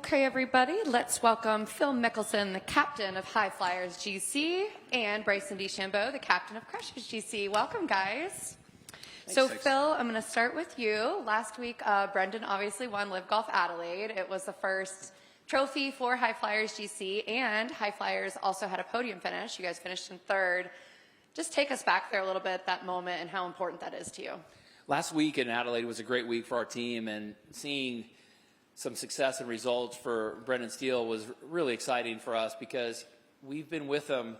Okay, everybody, let's welcome Phil Mickelson, the captain of High Flyers GC, and Bryson DeChambeau, the captain of Crushers GC. Welcome, guys. Thanks. Phil, I'm going to start with you. Last week, Brendan obviously won LIV Golf Adelaide. It was the first trophy for High Flyers GC, and High Flyers also had a podium finish. You guys finished in third. Just take us back there a little bit, that moment, and how important that is to you. Last week in Adelaide was a great week for our team, and seeing some success and results for Brendan Steele was really exciting for us because we've been with him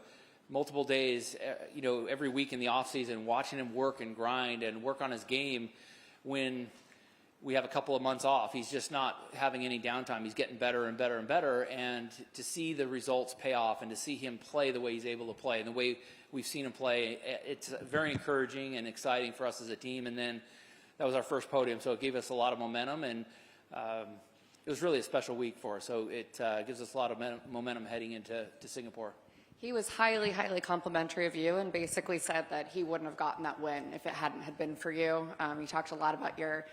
multiple days, every week in the off season, watching him work and grind and work on his game when we have a couple of months off. He's just not having any downtime. He's getting better and better and better, and to see the results pay off and to see him play the way he's able to play and the way we've seen him play, it's very encouraging and exciting for us as a team. And then that was our first podium, so it gave us a lot of momentum, and it was really a special week for us, so it gives us a lot of momentum heading into Singapore. He was highly, highly complimentary of you and basically said that he wouldn't have gotten that win if it hadn't had been for you. You talked a lot about your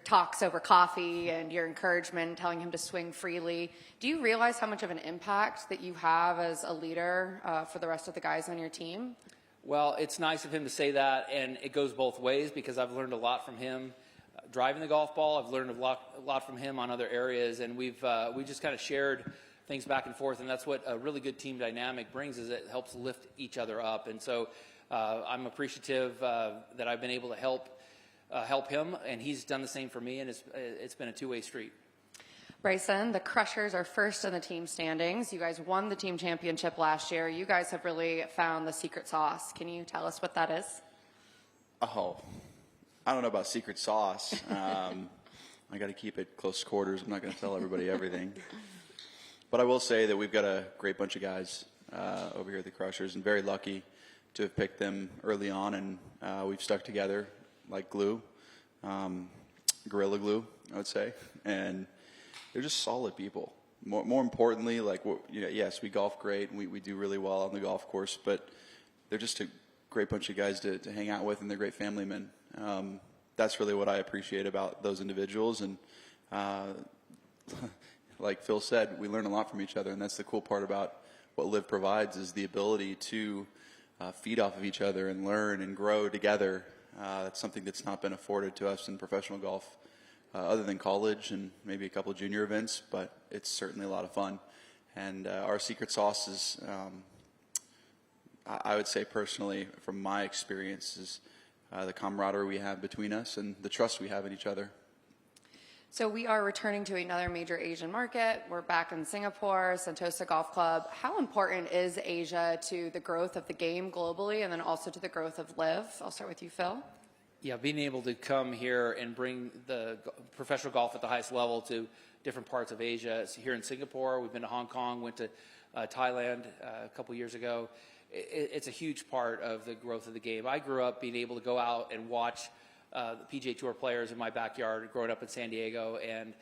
talks over coffee and your encouragement, telling him to swing freely. Do you realize how much of an impact that you have as a leader for the rest of the guys on your team? Well, it's nice of him to say that, and it goes both ways because I've learned a lot from him driving the golf ball. I've learned a lot from him on other areas, and we just kind of shared things back and forth, and that's what a really good team dynamic brings, is it helps lift each other up. And so I'm appreciative that I've been able to help him, and he's done the same for me, and it's been a two-way street. Bryson, the Crushers are first in the team standings. You guys won the team championship last year. You guys have really found the secret sauce. Can you tell us what that is? Oh, I don't know about secret sauce. I got to keep it close quarters. I'm not going to tell everybody everything. But I will say that we've got a great bunch of guys over here at the Crushers, and very lucky to have picked them early on, and we've stuck together like glue, gorilla glue, I would say. And they're just solid people. More importantly, yes, we golf great, and we do really well on the golf course, but they're just a great bunch of guys to hang out with, and they're great family men. That's really what I appreciate about those individuals, and like Phil said, we learn a lot from each other, and that's the cool part about what LIV provides, is the ability to feed off of each other and learn and grow together. That's something that's not been afforded to us in professional golf other than college and maybe a couple of junior events, but it's certainly a lot of fun. And our secret sauce is, I would say personally, from my experience, is the camaraderie we have between us and the trust we have in each other. So we are returning to another major Asian market. We're back in Singapore, Sentosa Golf Club. How important is Asia to the growth of the game globally, and then also to the growth of LIV? I'll start with you, Phil. Yeah, being able to come here and bring the professional golf at the highest level to different parts of Asia. So here in Singapore, we've been to Hong Kong, went to Thailand a couple years ago. It's a huge part of the growth of the game. I grew up being able to go out and watch the PGA Tour players in my backyard growing up in San Diego, and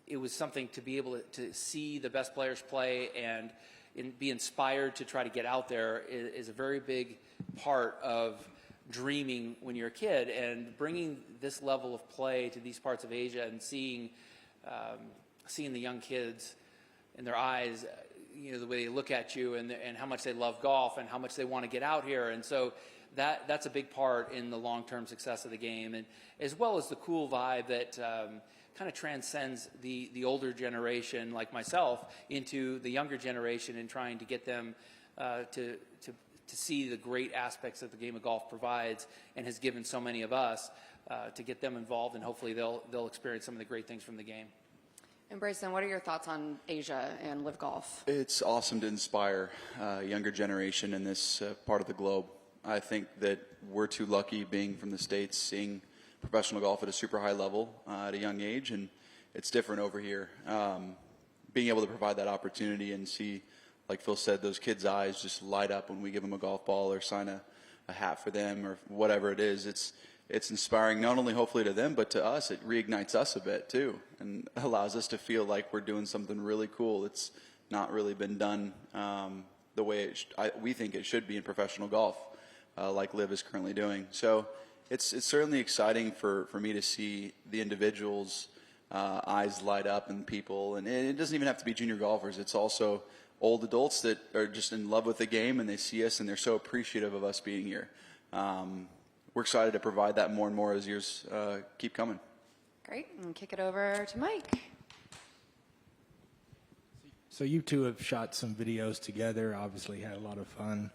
it was something to be able to see the best players play and be inspired to try to get out there is a very big part of dreaming when you're a kid, and bringing this level of play to these parts of Asia and seeing the young kids in their eyes, the way they look at you and how much they love golf and how much they want to get out here. And so that's a big part in the long-term success of the game, and as well as the cool vibe that kind of transcends the older generation like myself into the younger generation, and trying to get them to see the great aspects that the game of golf provides and has given so many of us, to get them involved, and hopefully they'll experience some of the great things from the game. And Bryson, what are your thoughts on Asia and LIV Golf? It's awesome to inspire a younger generation in this part of the globe. I think that we're too lucky being from the States, seeing professional golf at a super high level at a young age, and it's different over here. Being able to provide that opportunity and see, like Phil said, those kids' eyes just light up when we give them a golf ball or sign a hat for them or whatever it is. It's inspiring, not only hopefully to them, but to us. It reignites us a bit too, and allows us to feel like we're doing something really cool. It's not really been done the way we think it should be in professional golf, like LIV is currently doing. So it's certainly exciting for me to see the individuals eyes light up in people. And it doesn't even have to be junior golfers. It's also old adults that are just in love with the game, and they see us and they're so appreciative of us being here. We're excited to provide that more and more as years keep coming. Great, and kick it over to Mike. So you two have shot some videos together, obviously had a lot of fun.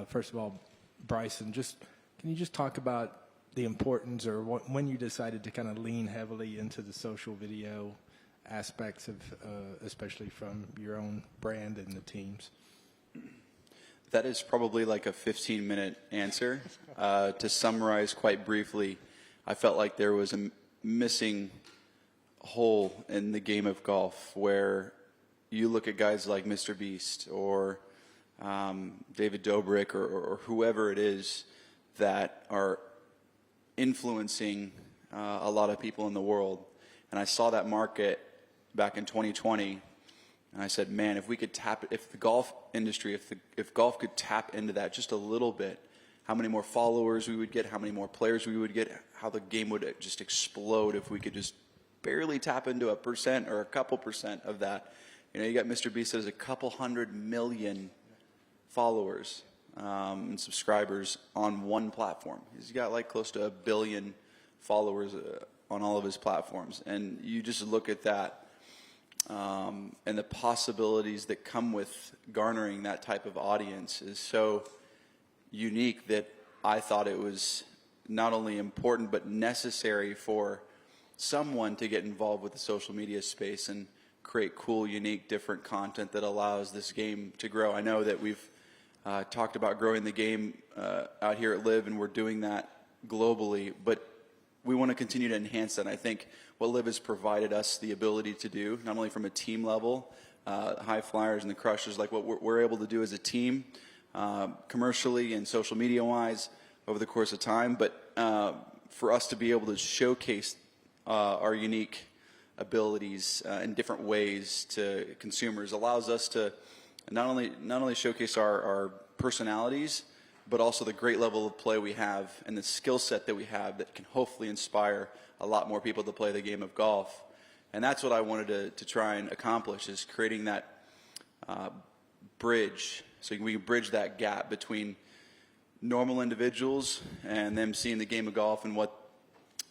First of all, Bryson, can you just talk about the importance or when you decided to kind of lean heavily into the social video aspects of, especially from your own brand and the teams? That is probably like a 15-minute answer. To summarize quite briefly, I felt like there was a missing hole in the game of golf where you look at guys like Mr. Beast or David Dobrik or whoever it is that are influencing a lot of people in the world. And I saw that market back in 2020, and I said, man, if we could if the golf industry, if golf could tap into that just a little bit, how many more followers we would get, how many more players we would get, how the game would just explode if we could just barely tap into 1% or a couple percent of that. You know, you got Mr. Beast that has a couple 100 million followers and subscribers on one platform. He's got like close to 1 billion followers on all of his platforms. And you just look at that and the possibilities that come with garnering that type of audience is so unique that I thought it was not only important but necessary for someone to get involved with the social media space and create cool, unique, different content that allows this game to grow. I know that we've talked about growing the game out here at LIV, and we're doing that globally, but we want to continue to enhance that. And I think what LIV has provided us the ability to do, not only from a team level, High Flyers and the Crushers, like what we're able to do as a team, commercially and social media-wise over the course of time, but for us to be able to showcase our unique abilities in different ways to consumers allows us to not only showcase our personalities, but also the great level of play we have and the skill set that we have that can hopefully inspire a lot more people to play the game of golf. And that's what I wanted to try and accomplish, is creating that bridge, so we can bridge that gap between normal individuals and them seeing the game of golf and what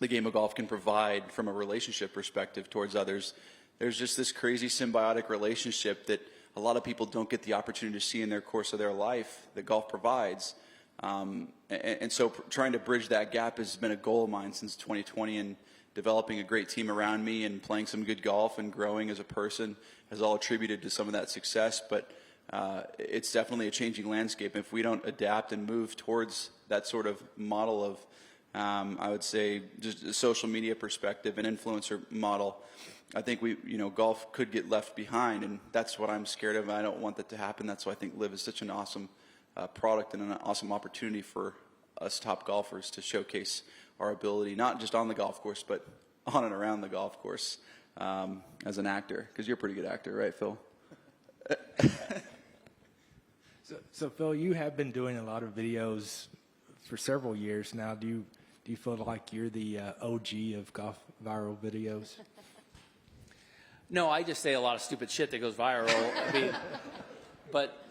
the game of golf can provide from a relationship perspective towards others. There's just this crazy symbiotic relationship that a lot of people don't get the opportunity to see in their course of their life that golf provides. And so trying to bridge that gap has been a goal of mine since 2020, and developing a great team around me and playing some good golf and growing as a person has all attributed to some of that success. But it's definitely a changing landscape. If we don't adapt and move towards that sort of model of I would say just a social media perspective, an influencer model, I think golf could get left behind, and that's what I'm scared of. I don't want that to happen. That's why I think LIV is such an awesome product and an awesome opportunity for us top golfers to showcase our ability, not just on the golf course, but on and around the golf course as an actor, because you're a pretty good actor, right, Phil? So Phil, you have been doing a lot of videos for several years now. Do you feel like you're the OG of golf viral videos? No, I just say a lot of stupid shit that goes viral. I mean, but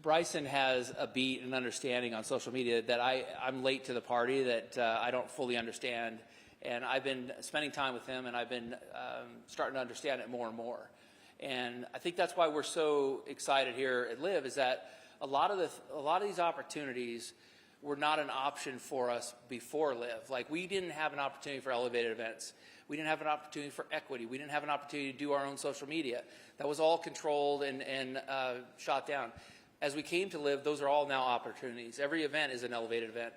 Bryson has a beat and understanding on social media that I'm late to the party, that I don't fully understand. And I've been spending time with him, and I've been starting to understand it more and more. And I think that's why we're so excited here at LIV, is that a lot of these opportunities were not an option for us before LIV. Like, we didn't have an opportunity for elevated events. We didn't have an opportunity for equity. We didn't have an opportunity to do our own social media. That was all controlled and shot down. As we came to LIV, those are all now opportunities. Every event is an elevated event.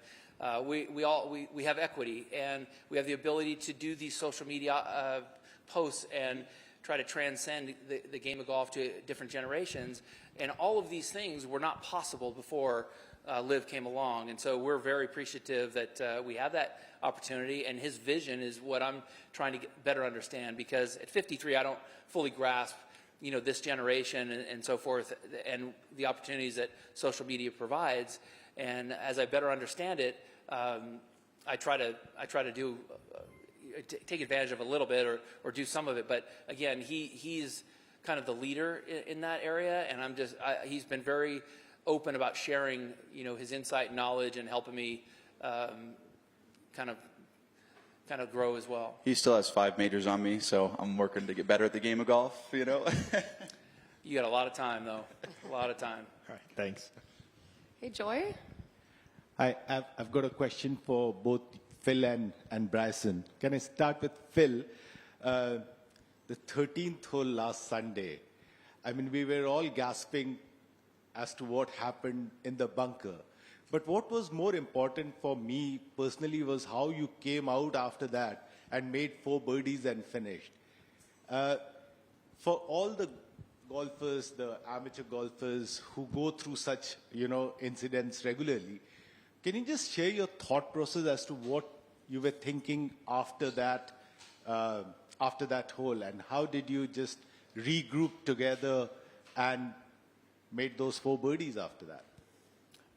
We have equity, and we have the ability to do these social media posts and try to transcend the game of golf to different generations. And all of these things were not possible before LIV came along. And so we're very appreciative that we have that opportunity, and his vision is what I'm trying to better understand, because at 53 I don't fully grasp this generation and so forth, and the opportunities that social media provides. And as I better understand it, I try to do take advantage of a little bit or do some of it. But again, he's kind of the leader in that area, and he's been very open about sharing, his insight and knowledge and helping me kind of grow as well. He still has 5 majors on me, so I'm working to get better at the game of golf, You got a lot of time, though. A lot of time. All right, thanks. Hey, Joy. Hi, I've got a question for both Phil and Bryson. Can I start with Phil? The 13th hole last Sunday, I mean, we were all gasping as to what happened in the bunker. But what was more important for me personally was how you came out after that and made 4 birdies and finished. For all the golfers, the amateur golfers who go through such, incidents regularly, can you just share your thought process as to what you were thinking after that hole, and how did you just regroup together and made those 4 birdies after that?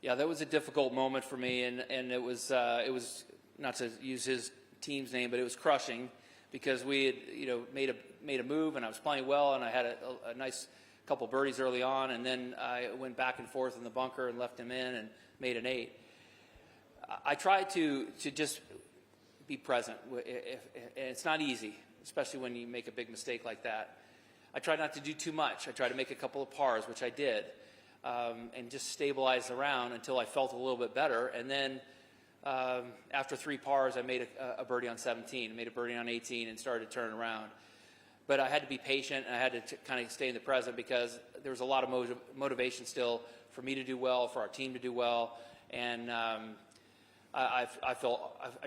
Yeah, that was a difficult moment for me, and it was not to use his team's name, but it was crushing because we had made a move, and I was playing well, and I had a nice couple birdies early on, and then I went back and forth in the bunker and left him in and made an 8. I try to just be present. And it's not easy, especially when you make a big mistake like that. I try not to do too much. I try to make a couple of pars, which I did, and just stabilize around until I felt a little bit better. And then after 3 pars, I made a birdie on 17, made a birdie on 18, and started to turn around. But I had to be patient, and I had to kind of stay in the present because there was a lot of motivation still for me to do well, for our team to do well. And I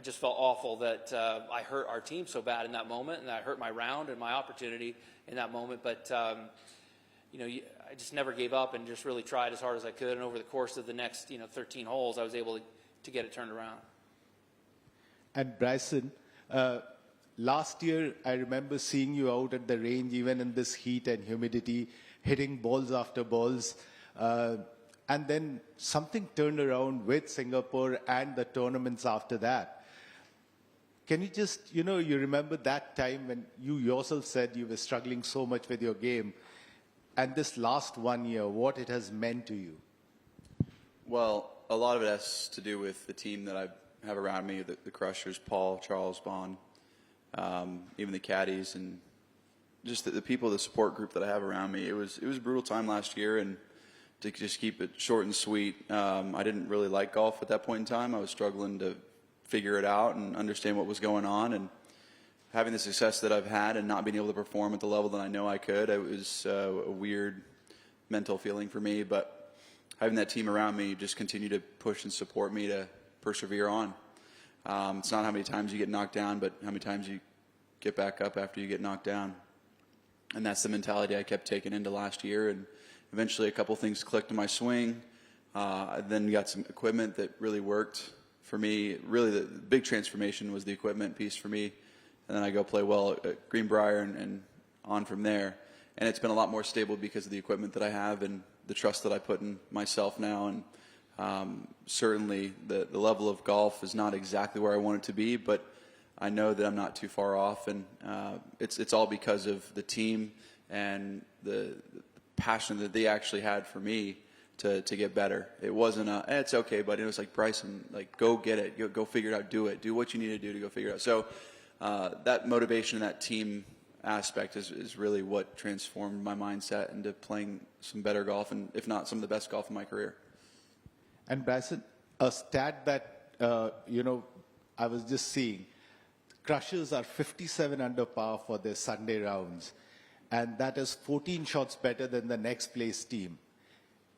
just felt awful that I hurt our team so bad in that moment, and I hurt my round and my opportunity in that moment. But I just never gave up and just really tried as hard as I could. And over the course of the next 13 holes, I was able to get it turned around. And Bryson, last year I remember seeing you out at the range, even in this heat and humidity, hitting balls after balls. And then something turned around with Singapore and the tournaments after that. Can you just, you remember that time when you yourself said you were struggling so much with your game, and this last 1 year, what it has meant to you? Well, a lot of it has to do with the team that I have around me, the Crushers, Paul, Charles, Bond, even the caddies, and just the people, the support group that I have around me. It was a brutal time last year, and to just keep it short and sweet, I didn't really like golf at that point in time. I was struggling to figure it out and understand what was going on, and having the success that I've had and not being able to perform at the level that I know I could, it was a weird mental feeling for me. But having that team around me just continue to push and support me to persevere on. It's not how many times you get knocked down, but how many times you get back up after you get knocked down. And that's the mentality I kept taking into last year, and eventually a couple things clicked in my swing. I then got some equipment that really worked for me. Really, the big transformation was the equipment piece for me. And then I go play well at Greenbrier and on from there. And it's been a lot more stable because of the equipment that I have and the trust that I put in myself now. And certainly the level of golf is not exactly where I want it to be, but I know that I'm not too far off. And it's all because of the team and the passion that they actually had for me to get better. It wasn't it's okay, but it was like, Bryson, like, go get it, go figure it out, do it, do what you need to do to go figure it out. So that motivation, that team aspect is really what transformed my mindset into playing some better golf, and if not some of the best golf in my career. And Bryson, a stat that I was just seeing, Crushers are 57 under par for their Sunday rounds, and that is 14 shots better than the next place team.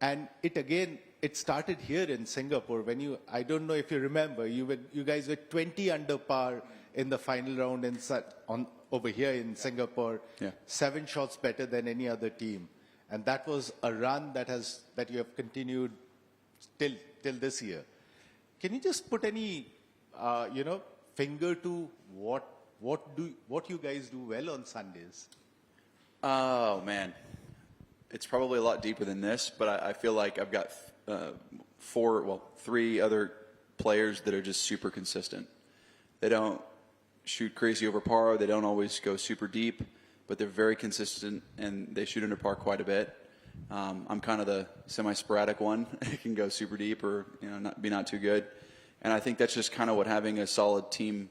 And it started here in Singapore when I don't know if you remember, you guys were 20 under par in the final round over here in Singapore, yeah. 7 shots better than any other team. And that was a run that you have continued till this year. Can you just put any, finger to what you guys do well on Sundays? Oh, man. It's probably a lot deeper than this, but I feel like I've got 3 other players that are just super consistent. They don't shoot crazy over par. They don't always go super deep, but they're very consistent and they shoot under par quite a bit. I'm kind of the semi-sporadic one. It can go super deep or not too good. And I think that's just kind of what having a solid team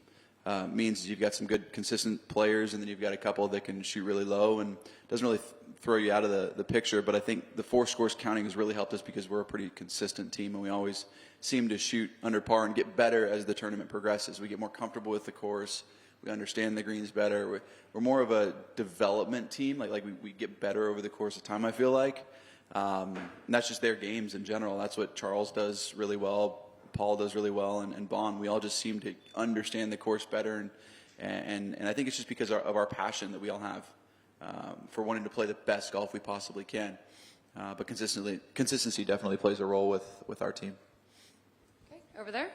means. Is you've got some good consistent players, and then you've got a couple that can shoot really low, and doesn't really throw you out of the picture. But I think the 4 scores counting has really helped us because we're a pretty consistent team, and we always seem to shoot under par and get better as the tournament progresses. We get more comfortable with the course. We understand the greens better. We're more of a development team. Like we get better over the course of time, I feel like. And that's just their games in general. That's what Charles does really well, Paul does really well, and Bond. We all just seem to understand the course better. And I think it's just because of our passion that we all have for wanting to play the best golf we possibly can. But consistency definitely plays a role with our team. Okay, over there.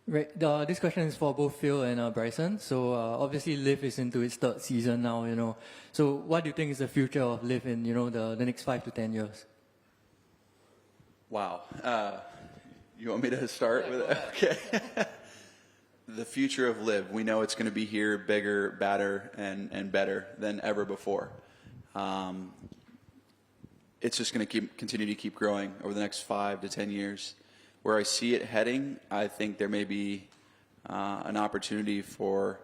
Right. This question is for both Phil and Bryson. So obviously, LIV is into its 3rd season now. So what do you think is the future of LIV in the next 5 to 10 years? Wow. You want me to start with it? Okay. The future of LIV, we know it's going to be here bigger, badder, and better than ever before. It's just going to continue to keep growing over the next 5 to 10 years. Where I see it heading, I think there may be an opportunity for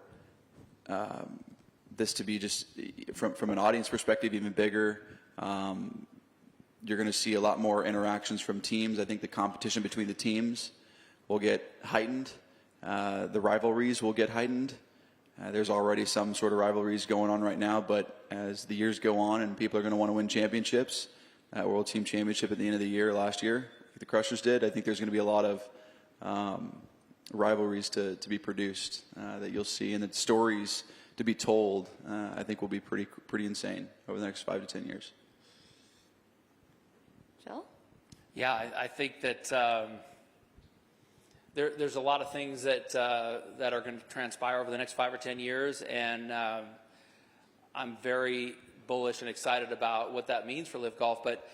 this to be just, from an audience perspective, even bigger. You're going to see a lot more interactions from teams. I think the competition between the teams will get heightened. The rivalries will get heightened. There's already some sort of rivalries going on right now, but as the years go on and people are going to want to win championships, World Team Championship at the end of the year last year, the Crushers did, I think there's going to be a lot of rivalries to be produced that you'll see, and the stories to be told, I think will be pretty insane over the next 5 to 10 years. Jill? Yeah, I think that there's a lot of things that are going to transpire over the next 5 or 10 years, and I'm very bullish and excited about what that means for LIV Golf. But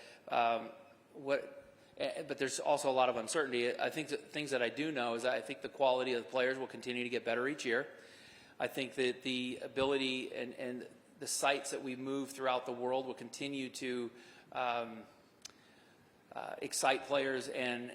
but there's also a lot of uncertainty. I think that things that I do know is that I think the quality of the players will continue to get better each year. I think that the ability and the sites that we move throughout the world will continue to excite players and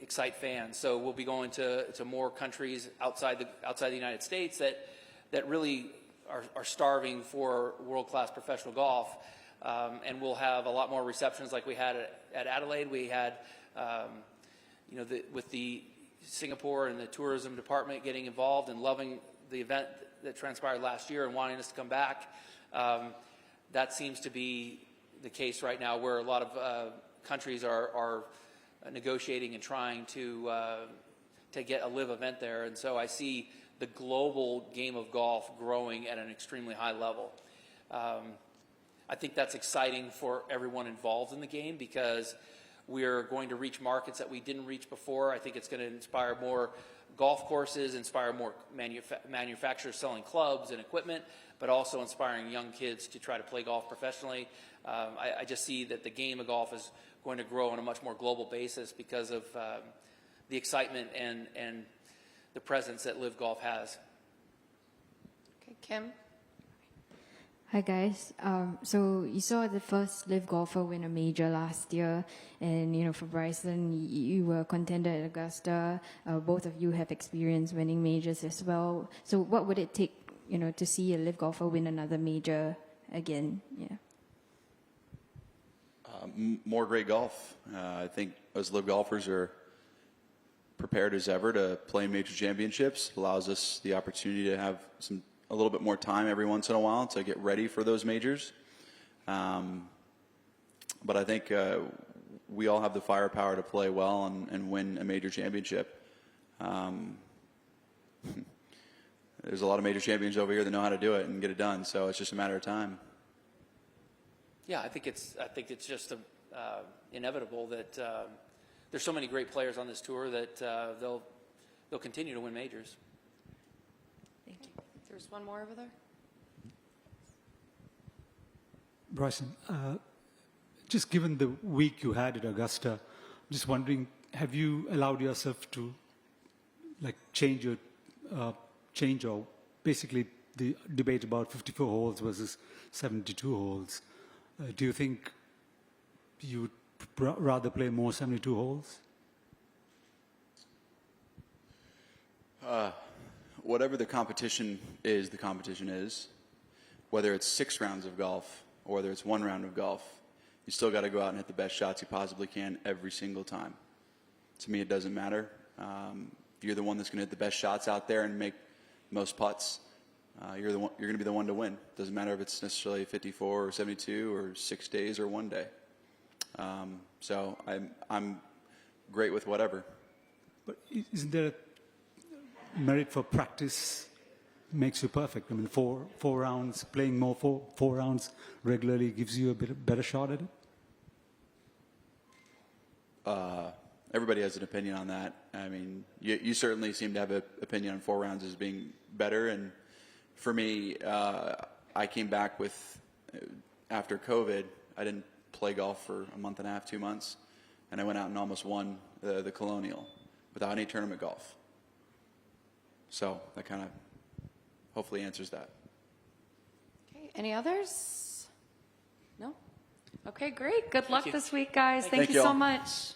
excite fans. So we'll be going to more countries outside the United States that really are starving for world-class professional golf. And we'll have a lot more receptions like we had at Adelaide. We had, with the Singapore and the tourism department getting involved and loving the event that transpired last year and wanting us to come back. That seems to be the case right now, where a lot of countries are negotiating and trying to get a LIV event there. And so I see the global game of golf growing at an extremely high level. I think that's exciting for everyone involved in the game because we're going to reach markets that we didn't reach before. I think it's going to inspire more golf courses, inspire more manufacturers selling clubs and equipment, but also inspiring young kids to try to play golf professionally. I just see that the game of golf is going to grow on a much more global basis because of the excitement and the presence that LIV Golf has. Okay, Kim? Hi guys. So you saw the first LIV golfer win a major last year, and for Bryson, you were contender at Augusta. Both of you have experience winning majors as well. So what would it take, to see a LIV golfer win another major again? Yeah. More great golf. I think us LIV golfers are prepared as ever to play in major championships. Allows us the opportunity to have a little bit more time every once in a while to get ready for those majors. But I think we all have the firepower to play well and win a major championship. There's a lot of major champions over here that know how to do it and get it done, so it's just a matter of time. Yeah, I think it's just inevitable that there's so many great players on this tour that they'll continue to win majors. Thank you. There's one more over there. Bryson, just given the week you had at Augusta, I'm just wondering, have you allowed yourself to change change, or basically the debate about 54 holes versus 72 holes. Do you think you would rather play more 72 holes? Whatever the competition is, the competition is. Whether it's 6 rounds of golf or whether it's 1 round of golf, you still got to go out and hit the best shots you possibly can every single time. To me, it doesn't matter. If you're the one that's going to hit the best shots out there and make most putts, you're going to be the one to win. Doesn't matter if it's necessarily 54 or 72 or 6 days or 1 day. So I'm great with whatever. But isn't there a merit for practice makes you perfect? I mean, four rounds, playing more four rounds regularly gives you a better shot at it? Everybody has an opinion on that. I mean, you certainly seem to have an opinion on 4 rounds as being better. And for me, I came back with, after COVID, I didn't play golf for a month and a half, 2 months. And I went out and almost won the Colonial without any tournament golf. So that kind of hopefully answers that. Okay, any others? No? Okay, great. Good luck this week, guys. Thank Thank you you so all. much.